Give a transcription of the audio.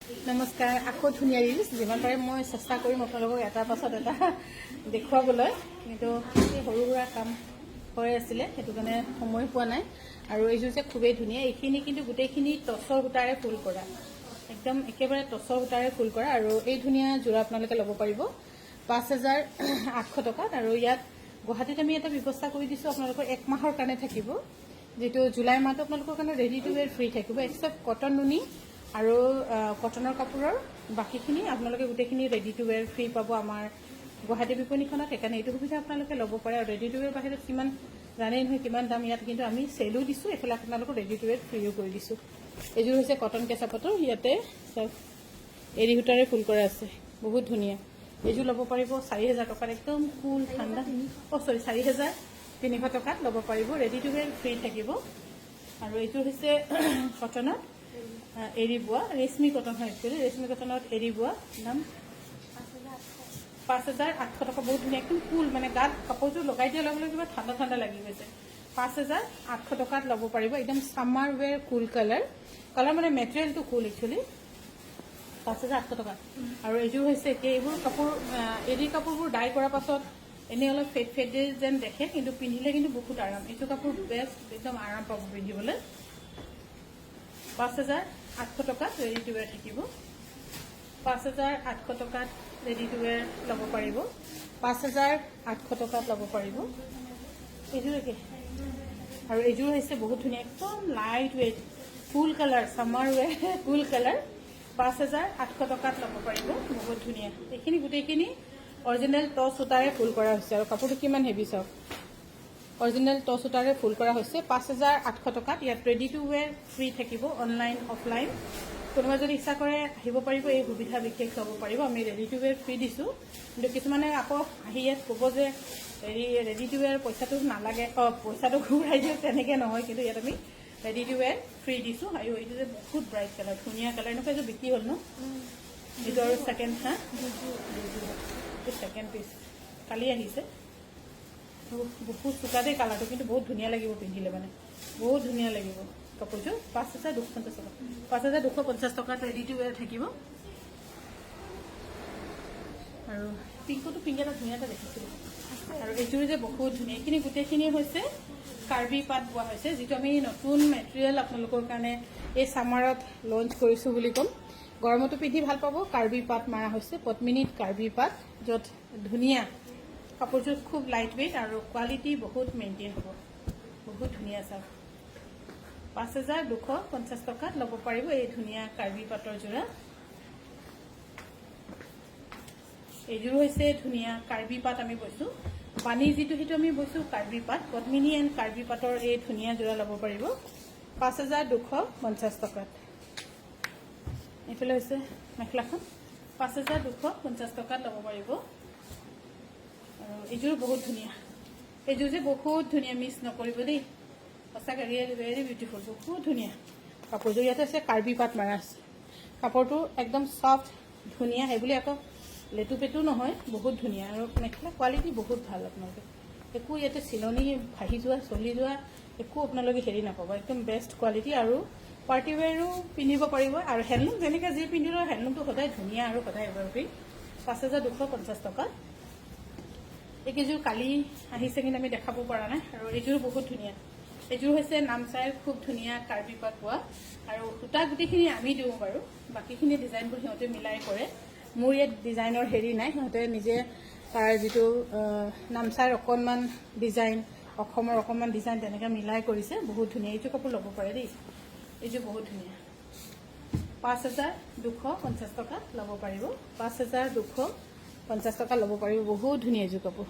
নমস্কাৰ আকৌ ধুনীয়া ৰিলছ যিমান পাৰে মই চেষ্টা কৰিম আপোনালোকক এটাৰ পাছত এটা দেখুৱাবলৈ কিন্তু এই সৰু সুৰা কাম হৈ আছিলে সেইটো কাৰণে সময় পোৱা নাই আৰু এইযোৰ যে খুবেই ধুনীয়া এইখিনি কিন্তু গোটেইখিনি টচৰ সূতাৰে ফুল কৰা একদম একেবাৰে টচৰ সূতাৰে ফুল কৰা আৰু এই ধুনীয়া যোৰা আপোনালোকে ল'ব পাৰিব 5,800 টকাত আৰু ইয়াত গুৱাহাটীত আমি এটা ব্যৱস্থা কৰি দিছোঁ আপোনালোকৰ 1 মাহৰ কাৰণে থাকিব যেটো জুলাই মাহটো আপোনালোকৰ কাৰণে ৰেডি টু ওৱেৰ ফ্ৰী থাকিব এক্সেপ্ট কটন নুনি আৰু কটনৰ কাপোৰৰ বাকিখিনি আপোনালোকে গোটেইখিনি ৰেডি টু ওৱেৰ ফ্ৰী পাব আমাৰ গুৱাহাটী বিপণীখনত সেইকাৰণে এইটো সুবিধা আপোনালোকে ল'ব পাৰে আৰু ৰেডি টু ওৱেৰ বাহিৰত কিমান জানেই নহয় কিমান দাম ইয়াত কিন্তু আমি চেলো দিছোঁ এইফালে আপোনালোকক ৰেডি টু ওৱেৰ ফ্ৰীও কৰি দিছোঁ এইযোৰ হৈছে কটন কেঁচা পাটৰ ইয়াতে এৰী সূতাৰে ফুল কৰা আছে বহুত ধুনীয়া এইযোৰ ল'ব পাৰিব 4,000 টকাত একদম কুল ঠাণ্ডা 4,300 টকাত ল'ব পাৰিব ৰেডি টু ওৱেৰ ফ্ৰী থাকিব আৰু এইযোৰ হৈছে কটনত এৰী বোৱা ৰেশমি কটন হয় একচুৱেলি ৰেশমি কটনত এৰী বোৱা দাম 5,800 টকা বহুত ধুনীয়া একদম কুল মানে গাত কাপোৰযোৰ লগাই দিয়াৰ লগে লগে কিবা ঠাণ্ডা ঠাণ্ডা লাগি গৈছে 5,800 টকাত ল'ব পাৰিব একদম সামাৰ ৱেৰ কুল কালাৰ মানে মেটেৰিয়েলটো কুল একচুৱেলি 5,800 টকা আৰু এইযোৰ হৈছে এতিয়া এইবোৰ কাপোৰ এৰী কাপোৰবোৰ ডাই কৰাৰ পাছত এনেই অলপ ফেডে যেন দেখে কিন্তু পিন্ধিলে কিন্তু বহুত আৰাম এইটো কাপোৰ বেষ্ট একদম আৰাম পাব পিন্ধিবলৈ 5,800 টকাত ৰেডি টু ওৱেৰ থাকিব 5,800 টকাত ৰেডি টু ওৱেৰ ল'ব পাৰিব 5,800 টকাত ল'ব পাৰিব এইযোৰ একে আৰু এইযোৰ হৈছে বহুত ধুনীয়া একদম লাইট ৱেইট ফুল কালাৰ সামাৰ ৱেৰ ফুল কালাৰ 5,800 টকাত ল'ব পাৰিব বহুত ধুনীয়া এইখিনি গোটেইখিনি অৰিজিনেল টচ সূতাৰে ফুল কৰা হৈছে আৰু কাপোৰটো কিমান হেভি চাওক অৰিজিনেল টচ সূতাৰে ফুল কৰা হৈছে 5,800 টকাত ইয়াত ৰেডি টু ওৱেৰ ফ্ৰী থাকিব অনলাইন অফলাইন কোনোবা যদি ইচ্ছা কৰে আহিব পাৰিব এই সুবিধা বিশেষ ল'ব পাৰিব আমি ৰেডি টু ওৱেৰ ফ্ৰী দিছোঁ কিন্তু কিছুমানে আকৌ আহি ইয়াত ক'ব যে ৰেডি টু ওৱেৰ পইচাটো নালাগে পইচাটো ঘূৰাই দিওঁ তেনেকৈ নহয় কিন্তু ইয়াত আমি ৰেডি টু ওৱেৰ ফ্ৰী দিছোঁ আৰু এইটো যে বহুত ব্ৰাইট কালাৰ ধুনীয়া কালাৰ এনেকুৱা এইযোৰ বিক্ৰী হ'ল ন এইটো আৰু ছেকেণ্ড ছেকেণ্ড পিচ কালি আহিছে বহুত চোকা দেই কালাৰটো কিন্তু বহুত ধুনীয়া লাগিব পিন্ধিলে মানে বহুত ধুনীয়া লাগিব কাপোৰযোৰ 5,250 টকা 5,250 টকাত ৰেডি টু ওৱেৰ থাকিব আৰু পিংকটো পিংক এটা ধুনীয়া এটা দেখিছিলোঁ আৰু এইযোৰ যে বহুত ধুনীয়া এইখিনি গোটেইখিনি হৈছে কাৰ্বি পাত বোৱা হৈছে যিটো আমি নতুন মেটেৰিয়েল আপোনালোকৰ কাৰণে এই ছামাৰত লঞ্চ কৰিছোঁ বুলি ক'ম গৰমতো পিন্ধি ভাল পাব কাৰ্বি পাত মাৰা হৈছে পদ্মিনীত কাৰ্বি পাত য'ত ধুনীয়া কাপোৰযোৰ খুব লাইট ৱেইট আৰু কোৱালিটি বহুত মেইনটেইন হ'ব বহুত ধুনীয়া চাওক 5,250 টকাত ল'ব পাৰিব এই ধুনীয়া কাৰ্বি পাটৰ যোৰা এইযোৰ হৈছে ধুনীয়া কাৰ্বি পাত আমি বৈছোঁ পানী যিটো সেইটো আমি বৈছোঁ কাৰ্বি পাত পদ্মিনী এণ্ড কাৰ্বি পাটৰ এই ধুনীয়া যোৰা ল'ব পাৰিব 5,250 টকাত এইফালে হৈছে মেখেলাখন 5,250 টকাত ল'ব পাৰিব আৰু এইযোৰ বহুত ধুনীয়া এইযোৰ যে বহুত ধুনীয়া মিছ নকৰিব দেই সঁচাকৈ ভেৰি বিউটিফুল বহুত ধুনীয়া কাপোৰযোৰ ইয়াতে আছে কাৰ্বি পাত মাৰা আছে কাপোৰটো একদম ছফ্ট ধুনীয়া সেইবুলি আকৌ লেটু পেটু নহয় বহুত ধুনীয়া আৰু মেখেলা কোৱালিটি বহুত ভাল আপোনালোকে একো ইয়াতে চিলনি ভাহি যোৱা চলি যোৱা একো আপোনালোকে হেৰি নাপাব একদম বেষ্ট কোৱালিটি আৰু পাৰ্টি ৱেৰো পিন্ধিব পাৰিব আৰু হেণ্ডলুম যেনেকৈ যি পিন্ধিলেও হেণ্ডলুমটো সদায় ধুনীয়া আৰু সদায় এভাৰগ্ৰীণ 5,250 টকা এইকেইযোৰ কালি আহিছে কিন্তু আমি দেখাব পৰা নাই আৰু এইযোৰ বহুত ধুনীয়া এইযোৰ হৈছে নামচাইৰ খুব ধুনীয়া কাৰ্বি পাত পোৱা আৰু সূতা গোটেইখিনি আমি দিওঁ বাৰু বাকীখিনি ডিজাইনবোৰ সিহঁতে মিলাই কৰে মোৰ ইয়াত ডিজাইনৰ হেৰি নাই সিহঁতে নিজে তাৰ যিটো নামচাইৰ অকণমান ডিজাইন অসমৰ অকণমান ডিজাইন তেনেকৈ মিলাই কৰিছে বহুত ধুনীয়া এইযোৰ কাপোৰ ল'ব পাৰে দেই এইযোৰ বহুত ধুনীয়া 5,250 টকাত ল'ব পাৰিব 5,250 টকা ল'ব পাৰিব বহুত ধুনীয়া এইযোৰ কাপোৰ